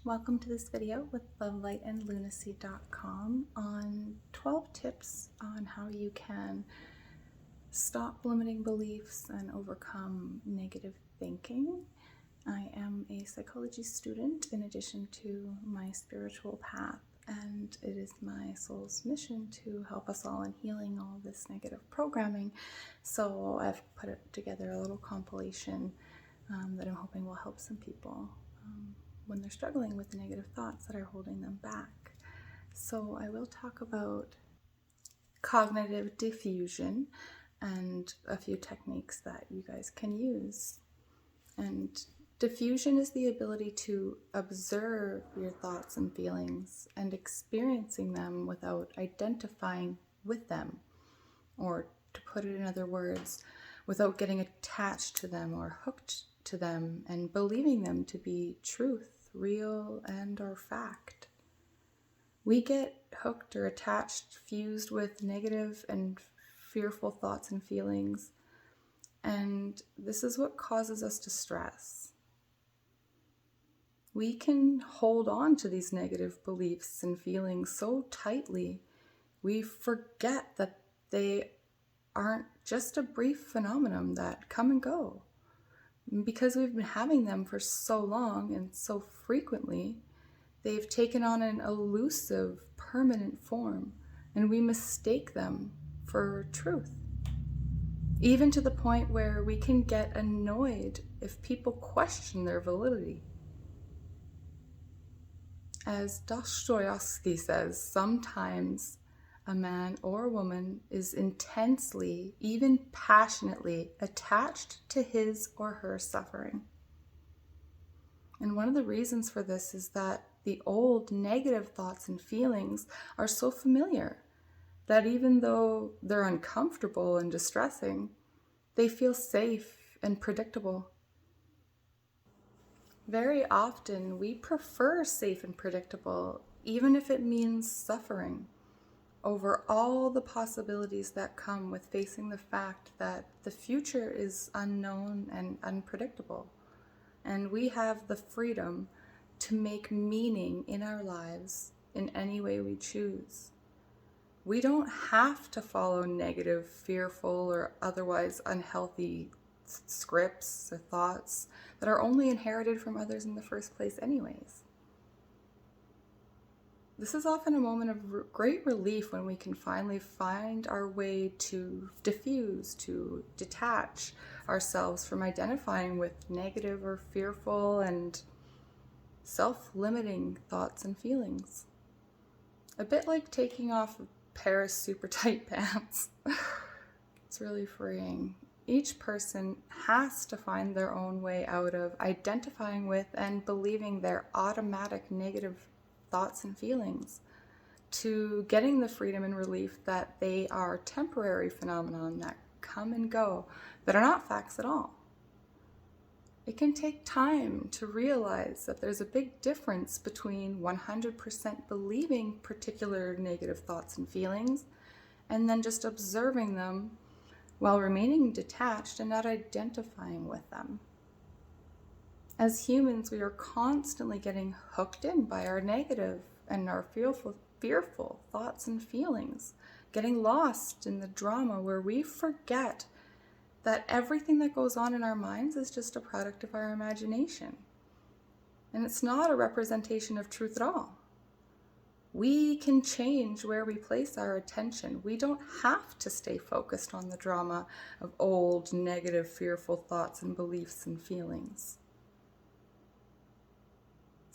Welcome to this video with lovelightandlunacy.com on 12 tips on how you can stop limiting beliefs and overcome negative thinking. I am a psychology student in addition to my spiritual path, and it is my soul's mission to help us all in healing all this negative programming. So I've put together a little compilation that I'm hoping will help some people when they're struggling with the negative thoughts that are holding them back. So I will talk about cognitive diffusion and a few techniques that you guys can use. And diffusion is the ability to observe your thoughts and feelings and experiencing them without identifying with them, or to put it in other words, without getting attached to them or hooked to them and believing them to be truth, real, and or fact. We get hooked or attached, fused with negative and fearful thoughts and feelings, and this is what causes us to stress. We can hold on to these negative beliefs and feelings so tightly, we forget that they aren't just a brief phenomenon that come and go. Because we've been having them for so long and so frequently, they've taken on an elusive, permanent form, and we mistake them for truth. Even to the point where we can get annoyed if people question their validity. As Dostoevsky says, sometimes a man or woman is intensely, even passionately attached to his or her suffering. And one of the reasons for this is that the old negative thoughts and feelings are so familiar that even though they're uncomfortable and distressing, they feel safe and predictable. Very often we prefer safe and predictable, even if it means suffering, over all the possibilities that come with facing the fact that the future is unknown and unpredictable, and we have the freedom to make meaning in our lives in any way we choose. We don't have to follow negative, fearful, or otherwise unhealthy scripts or thoughts that are only inherited from others in the first place anyways. This is often a moment of great relief when we can finally find our way to diffuse, to detach ourselves from identifying with negative or fearful and self-limiting thoughts and feelings. A bit like taking off a pair of super tight pants. It's really freeing. Each person has to find their own way out of identifying with and believing their automatic negative thoughts and feelings, to getting the freedom and relief that they are temporary phenomenon that come and go, that are not facts at all. It can take time to realize that there's a big difference between 100% believing particular negative thoughts and feelings and then just observing them while remaining detached and not identifying with them. As humans, we are constantly getting hooked in by our negative and our fearful thoughts and feelings, getting lost in the drama where we forget that everything that goes on in our minds is just a product of our imagination. And it's not a representation of truth at all. We can change where we place our attention. We don't have to stay focused on the drama of old, negative, fearful thoughts and beliefs and feelings.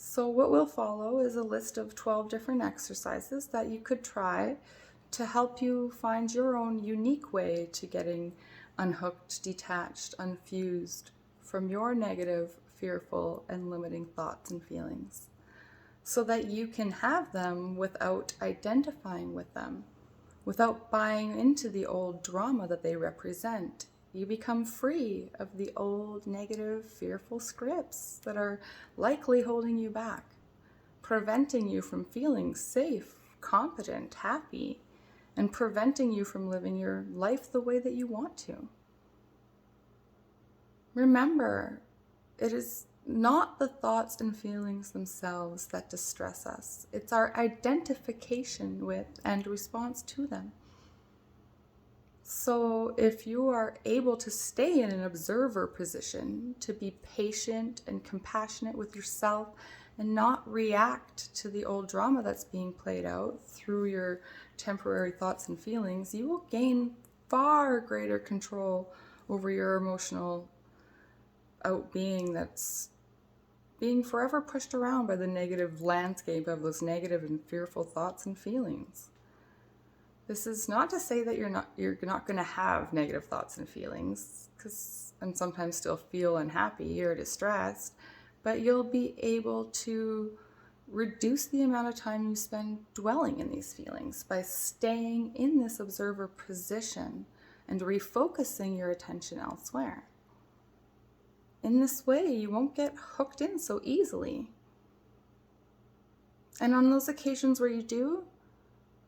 So what will follow is a list of 12 different exercises that you could try to help you find your own unique way to getting unhooked, detached, unfused from your negative, fearful, and limiting thoughts and feelings, so that you can have them without identifying with them, without buying into the old drama that they represent. You become free of the old negative, fearful scripts that are likely holding you back, preventing you from feeling safe, competent, happy, and preventing you from living your life the way that you want to. Remember, it is not the thoughts and feelings themselves that distress us. It's our identification with and response to them. So if you are able to stay in an observer position, to be patient and compassionate with yourself and not react to the old drama that's being played out through your temporary thoughts and feelings, you will gain far greater control over your emotional out-being that's being forever pushed around by the negative landscape of those negative and fearful thoughts and feelings. This is not to say that you're not going to have negative thoughts and feelings, and sometimes still feel unhappy or distressed, but you'll be able to reduce the amount of time you spend dwelling in these feelings by staying in this observer position and refocusing your attention elsewhere. In this way, you won't get hooked in so easily. And on those occasions where you do,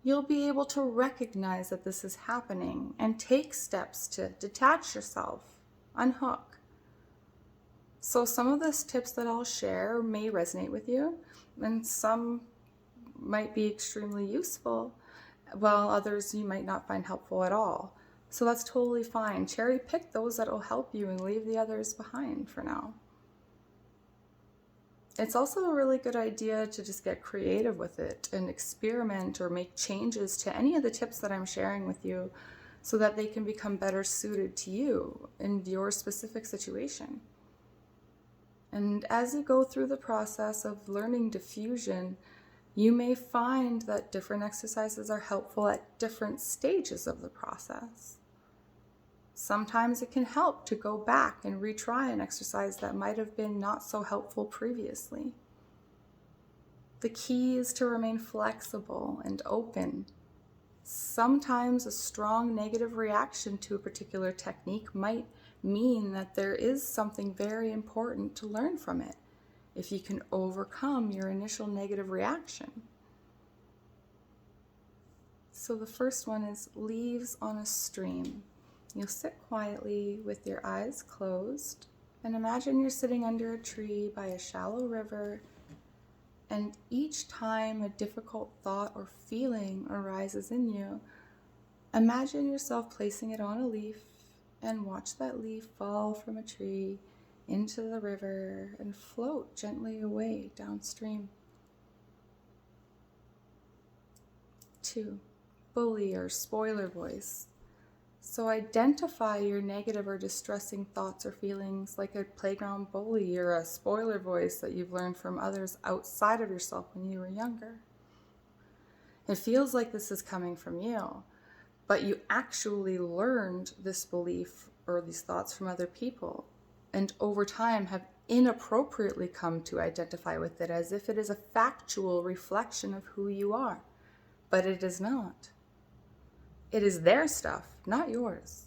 you'll be able to recognize that this is happening and take steps to detach yourself, unhook. So some of those tips that I'll share may resonate with you, and some might be extremely useful, while others you might not find helpful at all. So that's totally fine. Cherry pick those that will help you and leave the others behind for now. It's also a really good idea to just get creative with it and experiment or make changes to any of the tips that I'm sharing with you so that they can become better suited to you and your specific situation. And as you go through the process of learning diffusion, you may find that different exercises are helpful at different stages of the process. Sometimes it can help to go back and retry an exercise that might have been not so helpful previously. The key is to remain flexible and open. Sometimes a strong negative reaction to a particular technique might mean that there is something very important to learn from it if you can overcome your initial negative reaction. So the first one is leaves on a stream. You'll sit quietly with your eyes closed and imagine you're sitting under a tree by a shallow river, and each time a difficult thought or feeling arises in you, imagine yourself placing it on a leaf and watch that leaf fall from a tree into the river and float gently away downstream. 2. Bully or spoiler voice. So identify your negative or distressing thoughts or feelings like a playground bully or a spoiler voice that you've learned from others outside of yourself when you were younger. It feels like this is coming from you, but you actually learned this belief or these thoughts from other people, and over time have inappropriately come to identify with it as if it is a factual reflection of who you are, but it is not. It is their stuff, not yours.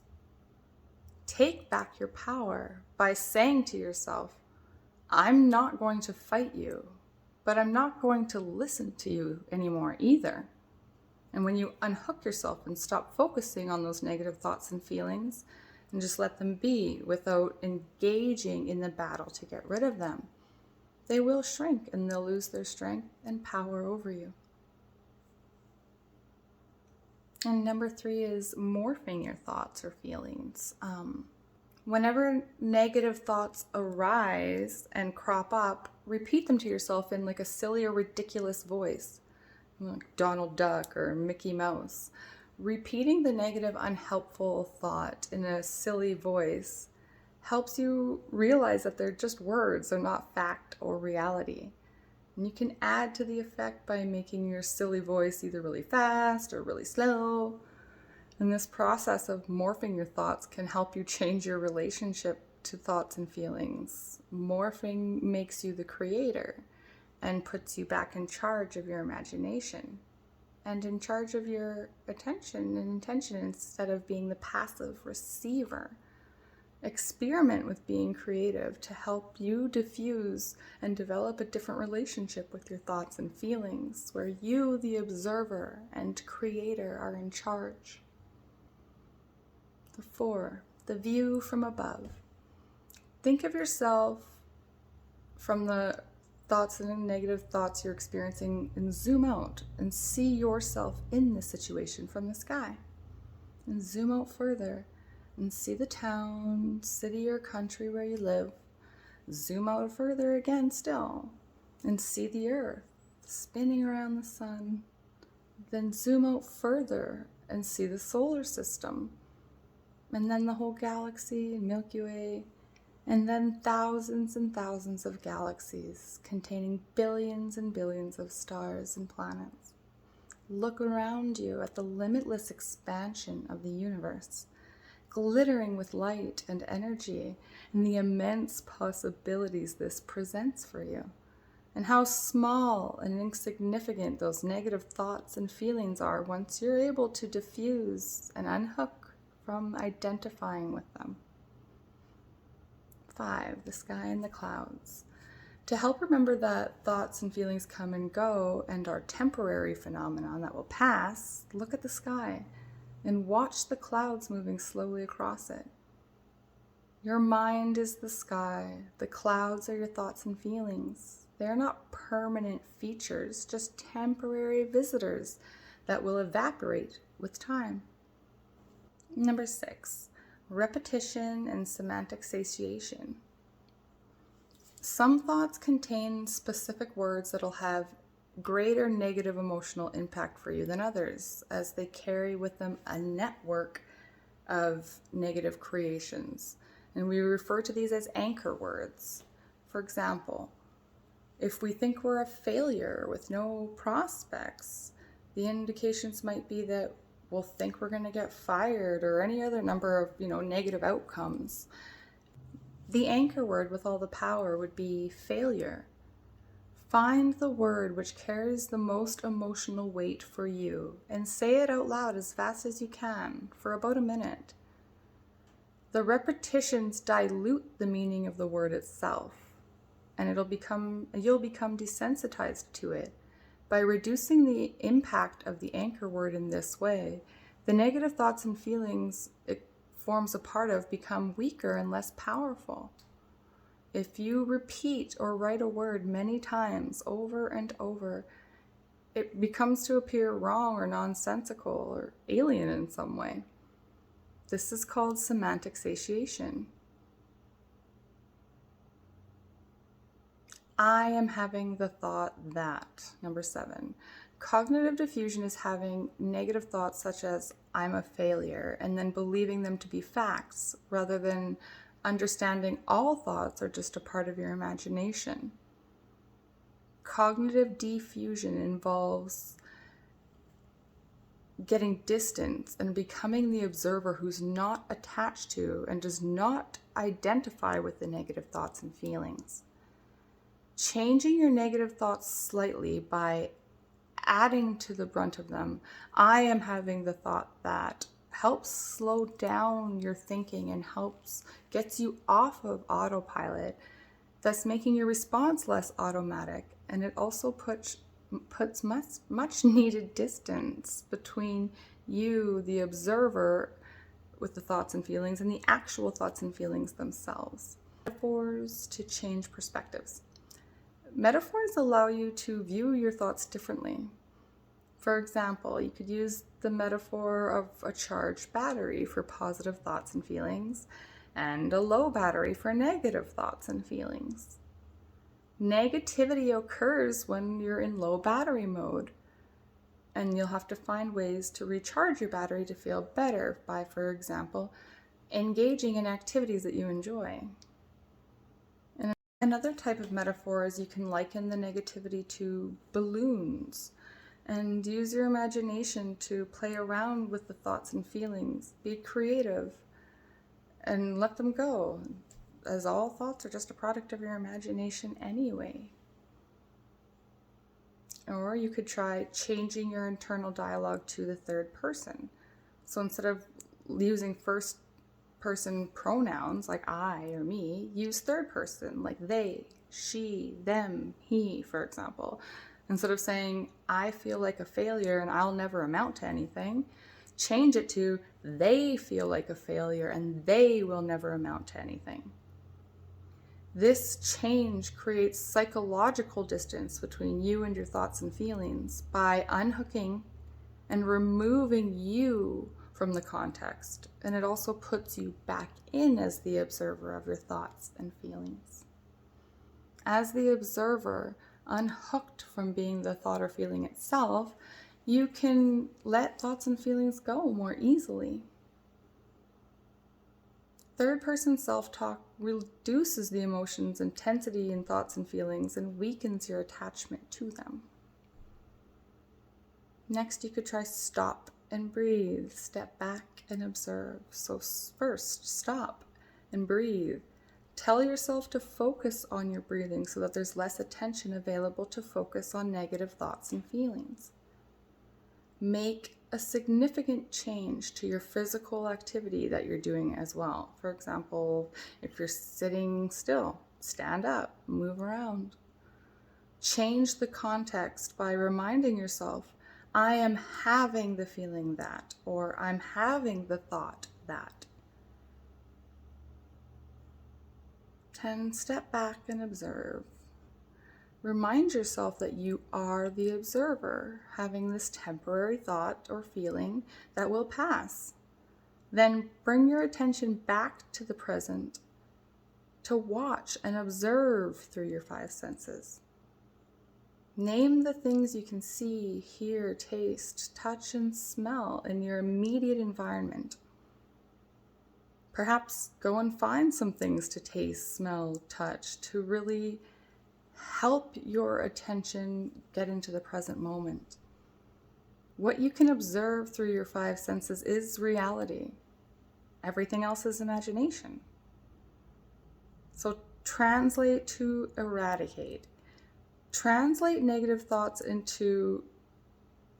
Take back your power by saying to yourself, I'm not going to fight you, but I'm not going to listen to you anymore either. And when you unhook yourself and stop focusing on those negative thoughts and feelings and just let them be without engaging in the battle to get rid of them, they will shrink and they'll lose their strength and power over you. And number 3 is morphing your thoughts or feelings. Whenever negative thoughts arise and crop up, repeat them to yourself in like a silly or ridiculous voice, like Donald Duck or Mickey Mouse. Repeating the negative, unhelpful thought in a silly voice helps you realize that they're just words, they're not fact or reality. And you can add to the effect by making your silly voice either really fast or really slow. And this process of morphing your thoughts can help you change your relationship to thoughts and feelings. Morphing makes you the creator and puts you back in charge of your imagination and in charge of your attention and intention instead of being the passive receiver. Experiment with being creative to help you diffuse and develop a different relationship with your thoughts and feelings, where you, the observer and creator, are in charge. 4, the view from above. Think of yourself from the thoughts and negative thoughts you're experiencing and zoom out and see yourself in this situation from the sky. And zoom out further and see the town, city, or country where you live. Zoom out further again still and see the earth spinning around the sun. Then zoom out further and see the solar system, and then the whole galaxy and Milky Way, and then thousands and thousands of galaxies containing billions and billions of stars and planets. Look around you at the limitless expansion of the universe, glittering with light and energy, and the immense possibilities this presents for you, and how small and insignificant those negative thoughts and feelings are once you're able to diffuse and unhook from identifying with them. 5, the sky and the clouds. To help remember that thoughts and feelings come and go and are temporary phenomena that will pass, look at the sky and watch the clouds moving slowly across it. Your mind is the sky. The clouds are your thoughts and feelings. They're not permanent features, just temporary visitors that will evaporate with time. Number 6, repetition and semantic satiation. Some thoughts contain specific words that'll have greater negative emotional impact for you than others, as they carry with them a network of negative creations. And we refer to these as anchor words. For example, if we think we're a failure with no prospects, the indications might be that we'll think we're going to get fired or any other number of, negative outcomes. The anchor word with all the power would be failure. Find the word which carries the most emotional weight for you and say it out loud as fast as you can for about a minute. The repetitions dilute the meaning of the word itself, and you'll become desensitized to it. By reducing the impact of the anchor word in this way, the negative thoughts and feelings it forms a part of become weaker and less powerful. If you repeat or write a word many times over and over, it becomes to appear wrong or nonsensical or alien in some way. This is called semantic satiation. I am having the thought that. Number 7. Cognitive diffusion is having negative thoughts such as I'm a failure and then believing them to be facts rather than understanding all thoughts are just a part of your imagination. Cognitive diffusion involves getting distance and becoming the observer who's not attached to and does not identify with the negative thoughts and feelings. Changing your negative thoughts slightly by adding to the brunt of them, I am having the thought that, helps slow down your thinking and gets you off of autopilot, thus making your response less automatic. And it also puts much needed distance between you, the observer, with the thoughts and feelings, and the actual thoughts and feelings themselves. Metaphors to change perspectives. Metaphors allow you to view your thoughts differently. For example, you could use the metaphor of a charged battery for positive thoughts and feelings, and a low battery for negative thoughts and feelings. Negativity occurs when you're in low battery mode, and you'll have to find ways to recharge your battery to feel better by, for example, engaging in activities that you enjoy. And another type of metaphor is you can liken the negativity to balloons and use your imagination to play around with the thoughts and feelings. Be creative and let them go, as all thoughts are just a product of your imagination anyway. Or you could try changing your internal dialogue to the third person. So instead of using first person pronouns like I or me, use third person like they, she, them, he, for example. Instead of saying, I feel like a failure and I'll never amount to anything, change it to, they feel like a failure and they will never amount to anything. This change creates psychological distance between you and your thoughts and feelings by unhooking and removing you from the context. And it also puts you back in as the observer of your thoughts and feelings. As the observer, unhooked from being the thought or feeling itself, you can let thoughts and feelings go more easily. Third-person self-talk reduces the emotions' intensity in thoughts and feelings and weakens your attachment to them. Next, you could try stop and breathe. Step back and observe. So first, stop and breathe. Tell yourself to focus on your breathing so that there's less attention available to focus on negative thoughts and feelings. Make a significant change to your physical activity that you're doing as well. For example, if you're sitting still, stand up, move around. Change the context by reminding yourself, I am having the feeling that, or I'm having the thought that. 10, step back and observe. Remind yourself that you are the observer, having this temporary thought or feeling that will pass. Then bring your attention back to the present to watch and observe through your 5 senses. Name the things you can see, hear, taste, touch, and smell in your immediate environment. Perhaps go and find some things to taste, smell, touch, to really help your attention get into the present moment. What you can observe through your 5 senses is reality. Everything else is imagination. So translate to eradicate. Translate negative thoughts into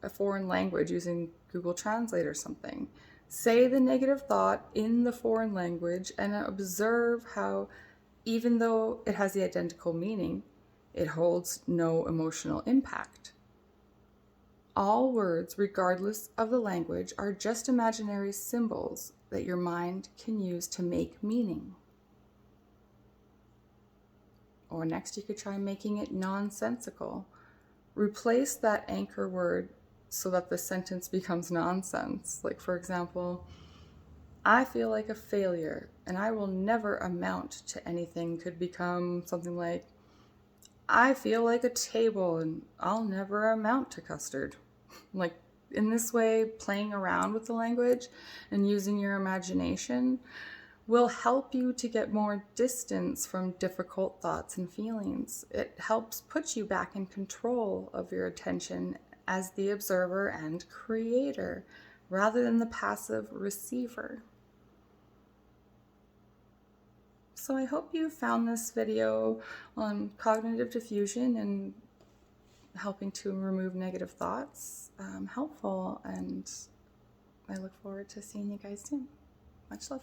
a foreign language using Google Translate or something. Say the negative thought in the foreign language and observe how, even though it has the identical meaning, it holds no emotional impact. All words, regardless of the language, are just imaginary symbols that your mind can use to make meaning. Or next, you could try making it nonsensical. Replace that anchor word so that the sentence becomes nonsense. Like, for example, I feel like a failure and I will never amount to anything could become something like, I feel like a table and I'll never amount to custard. Like, in this way, playing around with the language and using your imagination will help you to get more distance from difficult thoughts and feelings. It helps put you back in control of your attention as the observer and creator, rather than the passive receiver. So I hope you found this video on cognitive diffusion and helping to remove negative thoughts helpful, and I look forward to seeing you guys soon. Much love.